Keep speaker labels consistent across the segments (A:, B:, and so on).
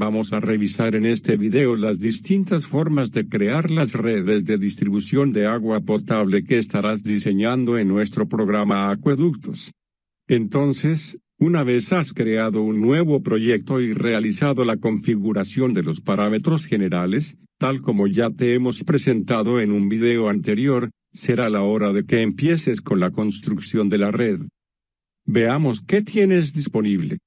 A: Vamos a revisar en este video las distintas formas de crear las redes de distribución de agua potable que estarás diseñando en nuestro programa Acueductos. Entonces, una vez has creado un nuevo proyecto y realizado la configuración de los parámetros generales, tal como ya te hemos presentado en un video anterior, será la hora de que empieces con la construcción de la red. Veamos qué tienes disponible.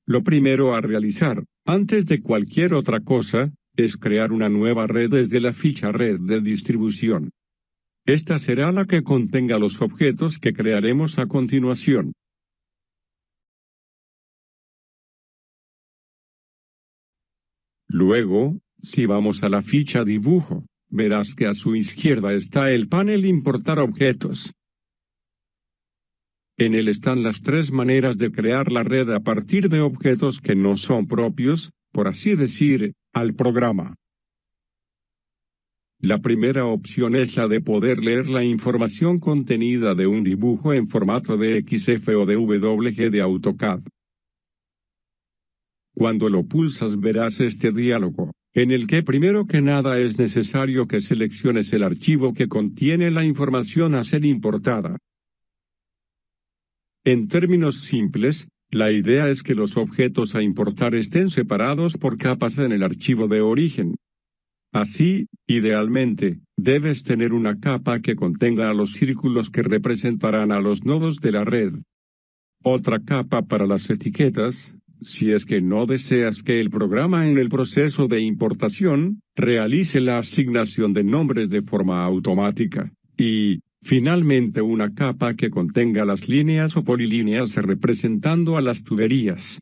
A: Lo primero a realizar, antes de cualquier otra cosa, es crear una nueva red desde la ficha Red de distribución. Esta será la que contenga los objetos que crearemos a continuación. Luego, si vamos a la ficha Dibujo, verás que a su izquierda está el panel Importar objetos. En él están las tres maneras de crear la red a partir de objetos que no son propios, por así decir, al programa. La primera opción es la de poder leer la información contenida de un dibujo en formato de XF o DWG de AutoCAD. Cuando lo pulsas verás este diálogo, en el que primero que nada es necesario que selecciones el archivo que contiene la información a ser importada. En términos simples, la idea es que los objetos a importar estén separados por capas en el archivo de origen. Así, idealmente, debes tener una capa que contenga a los círculos que representarán a los nodos de la red. Otra capa para las etiquetas, si es que no deseas que el programa en el proceso de importación realice la asignación de nombres de forma automática. Y, finalmente, una capa que contenga las líneas o polilíneas representando a las tuberías.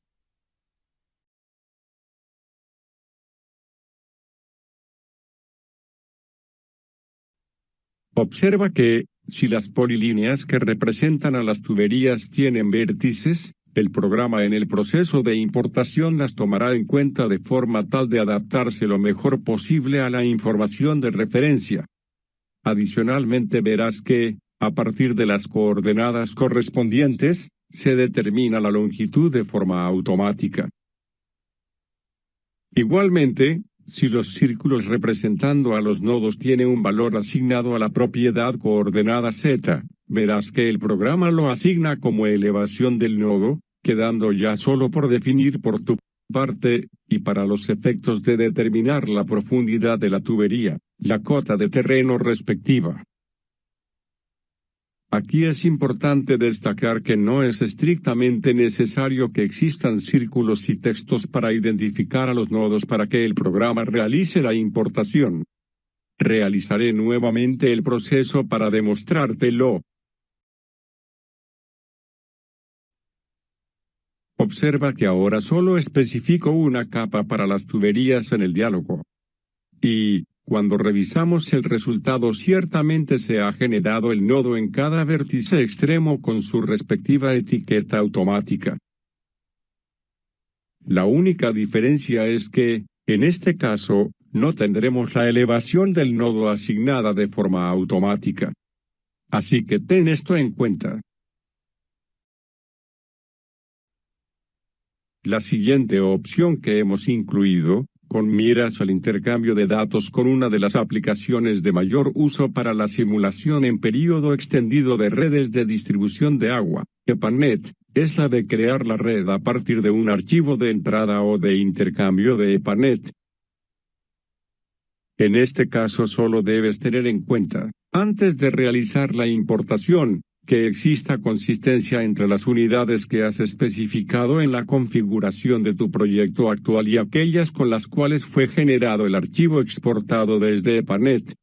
A: Observa que, si las polilíneas que representan a las tuberías tienen vértices, el programa en el proceso de importación las tomará en cuenta de forma tal de adaptarse lo mejor posible a la información de referencia. Adicionalmente verás que, a partir de las coordenadas correspondientes, se determina la longitud de forma automática. Igualmente, si los círculos representando a los nodos tienen un valor asignado a la propiedad coordenada Z, verás que el programa lo asigna como elevación del nodo, quedando ya solo por definir por tu parte, y para los efectos de determinar la profundidad de la tubería, la cota de terreno respectiva. Aquí es importante destacar que no es estrictamente necesario que existan círculos y textos para identificar a los nodos para que el programa realice la importación. Realizaré nuevamente el proceso para demostrártelo. Observa que ahora solo especifico una capa para las tuberías en el diálogo. Y, cuando revisamos el resultado, ciertamente se ha generado el nodo en cada vértice extremo con su respectiva etiqueta automática. La única diferencia es que, en este caso, no tendremos la elevación del nodo asignada de forma automática. Así que ten esto en cuenta. La siguiente opción que hemos incluido, con miras al intercambio de datos con una de las aplicaciones de mayor uso para la simulación en período extendido de redes de distribución de agua, EPANET, es la de crear la red a partir de un archivo de entrada o de intercambio de EPANET. En este caso solo debes tener en cuenta, antes de realizar la importación, que exista consistencia entre las unidades que has especificado en la configuración de tu proyecto actual y aquellas con las cuales fue generado el archivo exportado desde EPANET.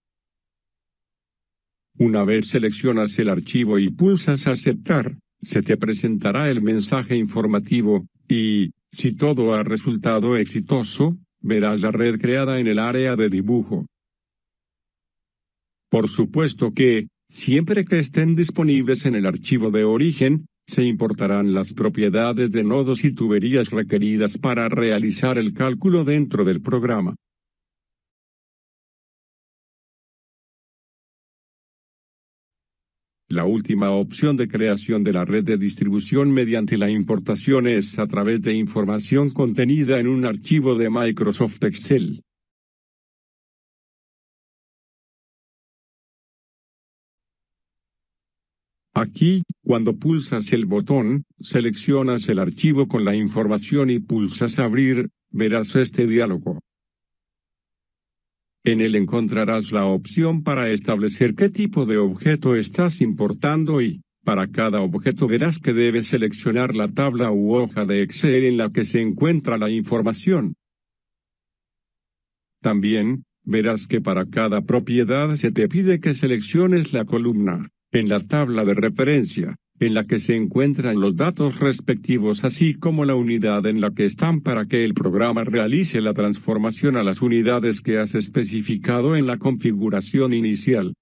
A: Una vez seleccionas el archivo y pulsas Aceptar, se te presentará el mensaje informativo, y, si todo ha resultado exitoso, verás la red creada en el área de dibujo. Por supuesto que, siempre que estén disponibles en el archivo de origen, se importarán las propiedades de nodos y tuberías requeridas para realizar el cálculo dentro del programa. La última opción de creación de la red de distribución mediante la importación es a través de información contenida en un archivo de Microsoft Excel. Aquí, cuando pulsas el botón, seleccionas el archivo con la información y pulsas Abrir, verás este diálogo. En él encontrarás la opción para establecer qué tipo de objeto estás importando y, para cada objeto verás que debes seleccionar la tabla u hoja de Excel en la que se encuentra la información. También, verás que para cada propiedad se te pide que selecciones la columna, en la tabla de referencia, en la que se encuentran los datos respectivos así como la unidad en la que están para que el programa realice la transformación a las unidades que has especificado en la configuración inicial.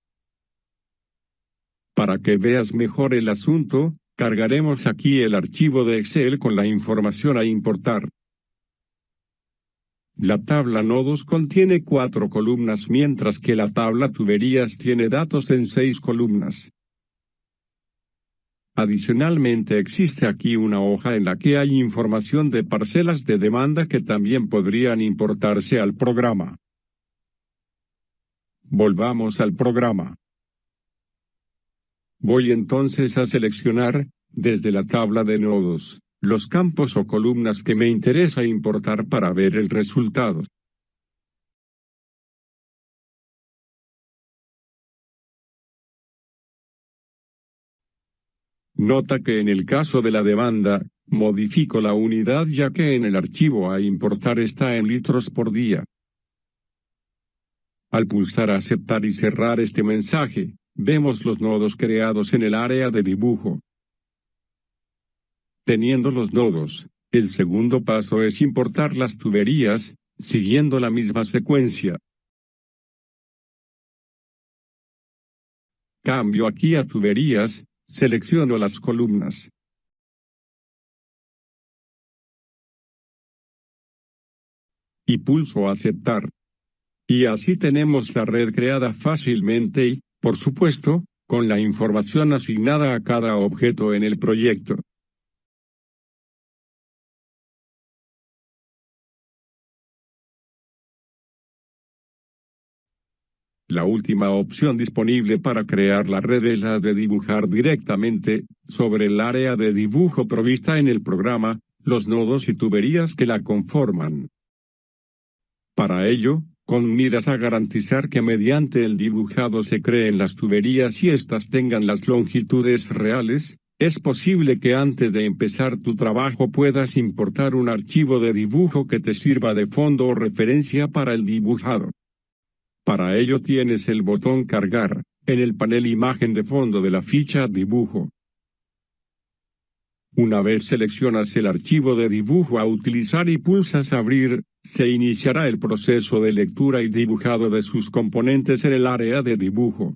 A: Para que veas mejor el asunto, cargaremos aquí el archivo de Excel con la información a importar. La tabla nodos contiene 4 columnas mientras que la tabla tuberías tiene datos en 6 columnas. Adicionalmente existe aquí una hoja en la que hay información de parcelas de demanda que también podrían importarse al programa. Volvamos al programa. Voy entonces a seleccionar, desde la tabla de nodos, los campos o columnas que me interesa importar para ver el resultado. Nota que en el caso de la demanda, modifico la unidad ya que en el archivo a importar está en litros por día. Al pulsar Aceptar y cerrar este mensaje, vemos los nodos creados en el área de dibujo. Teniendo los nodos, el segundo paso es importar las tuberías, siguiendo la misma secuencia. Cambio aquí a tuberías, selecciono las columnas. Y pulso Aceptar. Y así tenemos la red creada fácilmente y, por supuesto, con la información asignada a cada objeto en el proyecto. La última opción disponible para crear la red es la de dibujar directamente, sobre el área de dibujo provista en el programa, los nodos y tuberías que la conforman. Para ello, con miras a garantizar que mediante el dibujado se creen las tuberías y éstas tengan las longitudes reales, es posible que antes de empezar tu trabajo puedas importar un archivo de dibujo que te sirva de fondo o referencia para el dibujado. Para ello tienes el botón Cargar, en el panel Imagen de fondo de la ficha Dibujo. Una vez seleccionas el archivo de dibujo a utilizar y pulsas Abrir, se iniciará el proceso de lectura y dibujado de sus componentes en el área de dibujo.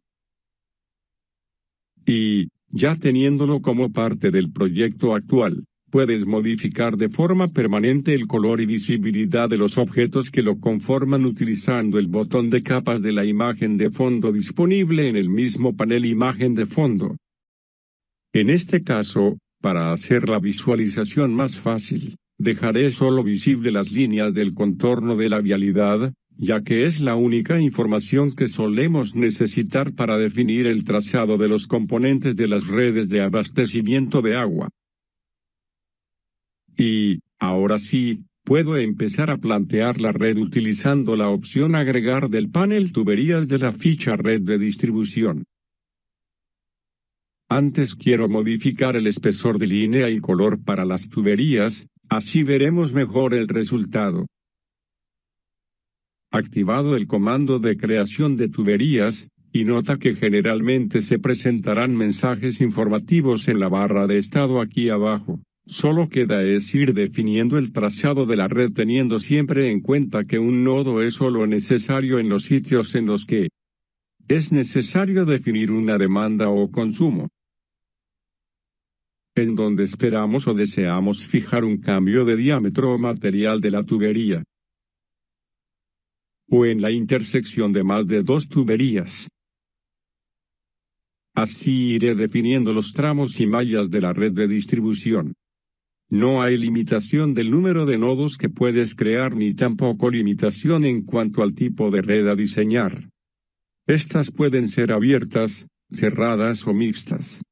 A: Y, ya teniéndolo como parte del proyecto actual, puedes modificar de forma permanente el color y visibilidad de los objetos que lo conforman utilizando el botón de capas de la imagen de fondo disponible en el mismo panel Imagen de fondo. En este caso, para hacer la visualización más fácil, dejaré solo visible las líneas del contorno de la vialidad, ya que es la única información que solemos necesitar para definir el trazado de los componentes de las redes de abastecimiento de agua. Y, ahora sí, puedo empezar a plantear la red utilizando la opción Agregar del panel Tuberías de la ficha Red de distribución. Antes quiero modificar el espesor de línea y color para las tuberías, así veremos mejor el resultado. Activado el comando de creación de tuberías, y nota que generalmente se presentarán mensajes informativos en la barra de estado aquí abajo. Solo queda es ir definiendo el trazado de la red teniendo siempre en cuenta que un nodo es solo necesario en los sitios en los que es necesario definir una demanda o consumo, en donde esperamos o deseamos fijar un cambio de diámetro o material de la tubería, o en la intersección de más de 2 tuberías. Así iré definiendo los tramos y mallas de la red de distribución. No hay limitación del número de nodos que puedes crear ni tampoco limitación en cuanto al tipo de red a diseñar. Estas pueden ser abiertas, cerradas o mixtas.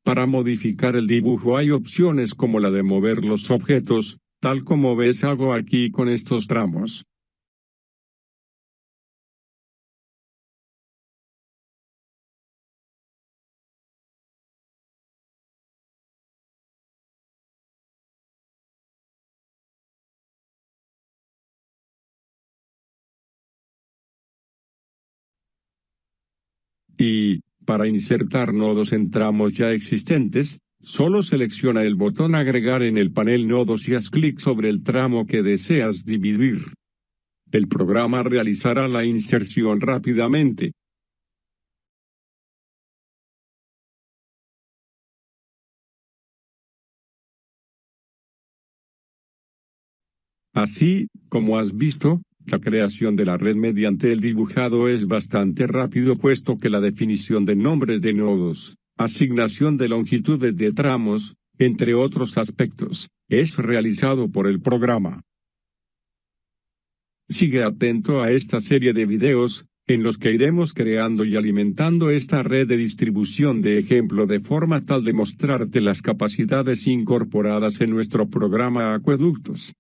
A: Para modificar el dibujo hay opciones como la de mover los objetos, tal como ves hago aquí con estos tramos. Y, para insertar nodos en tramos ya existentes, solo selecciona el botón Agregar en el panel Nodos y haz clic sobre el tramo que deseas dividir. El programa realizará la inserción rápidamente. Así, como has visto, la creación de la red mediante el dibujado es bastante rápido puesto que la definición de nombres de nodos, asignación de longitudes de tramos, entre otros aspectos, es realizado por el programa. Sigue atento a esta serie de videos, en los que iremos creando y alimentando esta red de distribución de ejemplo de forma tal de mostrarte las capacidades incorporadas en nuestro programa Acueductos.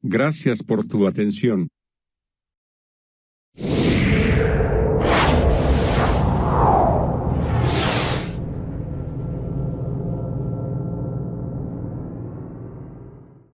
A: Gracias por tu atención.